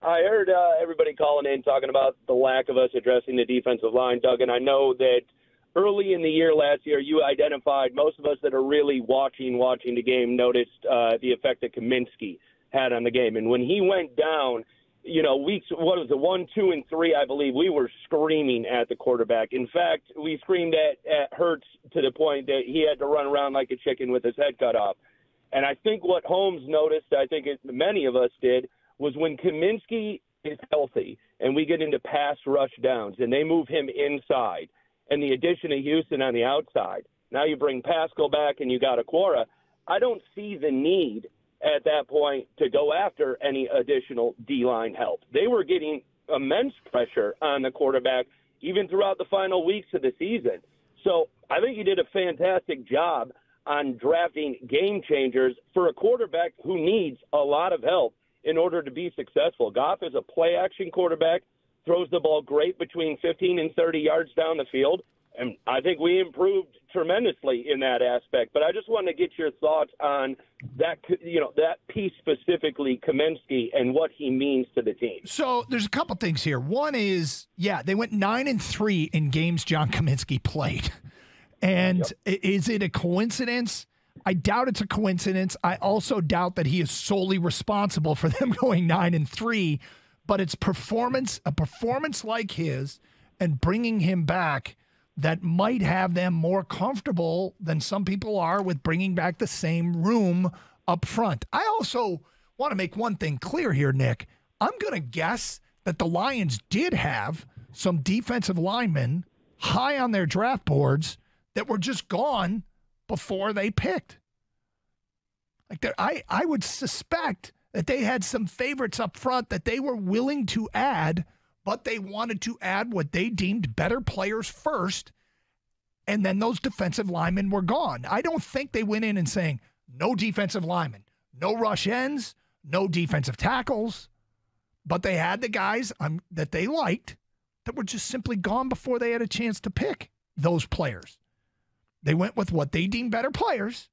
I heard everybody calling in talking about the lack of us addressing the defensive line, Doug, and I know that early in the year last year you identified most of us that are really watching the game noticed the effect that Kaminsky had on the game. And when he went down, weeks, 1, 2, and 3, I believe, we were screaming at the quarterback. In fact, we screamed at Hurts to the point that he had to run around like a chicken with his head cut off. And I think what Holmes noticed, I think many of us did, was when Kaminsky is healthy and we get into pass rush downs and they move him inside and the addition of Houston on the outside, now you bring Pascal back and you got Aquara, I don't see the need at that point to go after any additional D-line help. They were getting immense pressure on the quarterback even throughout the final weeks of the season. So I think you did a fantastic job on drafting game changers for a quarterback who needs a lot of help in order to be successful. Goff is a play-action quarterback, throws the ball great between 15 and 30 yards down the field, and I think we improved tremendously in that aspect. But I just want to get your thoughts on that, that piece specifically, Kaminsky, and what he means to the team. So there's a couple things here. One is, they went 9-3 in games John Kaminsky played. And Is it a coincidence? I doubt it's a coincidence. I also doubt that he is solely responsible for them going 9-3, but it's a performance like his and bringing him back that might have them more comfortable than some people are with bringing back the same room up front. I also want to make one thing clear here, Nick. I'm going to guess that the Lions did have some defensive linemen high on their draft boards that were just gone before they picked. I would suspect that they had some favorites up front that they were willing to add, but they wanted to add what they deemed better players first, and then those defensive linemen were gone. I don't think they went in and saying, no defensive linemen, no rush ends, no defensive tackles, but they had the guys that they liked that were just simply gone before they had a chance to pick those players. They went with what they deemed better players,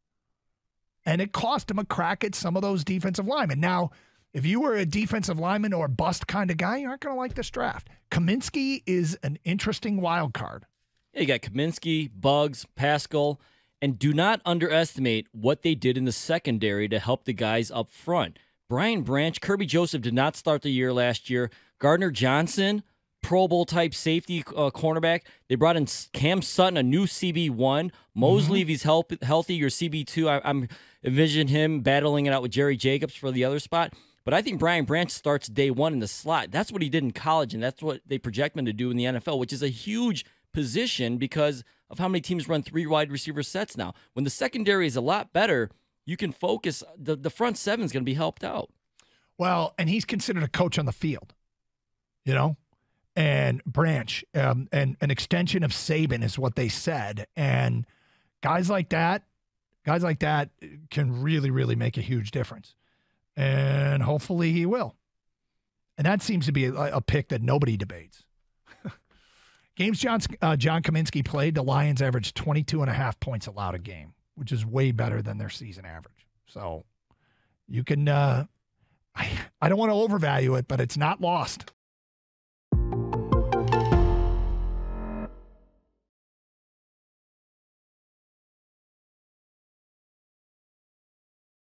and it cost them a crack at some of those defensive linemen. Now, if you were a defensive lineman or bust kind of guy, you aren't going to like this draft. Kaminsky is an interesting wild card. Yeah, you got Kaminsky, Buggs, Pascal, and do not underestimate what they did in the secondary to help the guys up front. Brian Branch, Kirby Joseph did not start the year last year. Gardner Johnson, Pro Bowl type safety cornerback. They brought in Cam Sutton, a new CB1. Mosley, if he's healthy, your CB2. I'm envision him battling it out with Jerry Jacobs for the other spot. But I think Brian Branch starts day one in the slot. That's what he did in college, and that's what they project him to do in the NFL, which is a huge position because of how many teams run 3 wide receiver sets now. When the secondary is a lot better, you can focus. The front seven is going to be helped out. Well, and he's considered a coach on the field, and Branch, and an extension of Saban is what they said. And guys like that can really, really make a huge difference. And hopefully he will. And that seems to be a pick that nobody debates. Games John Kaminsky played, the Lions averaged 22.5 points allowed a game, which is way better than their season average. So you can I don't want to overvalue it, but it's not lost.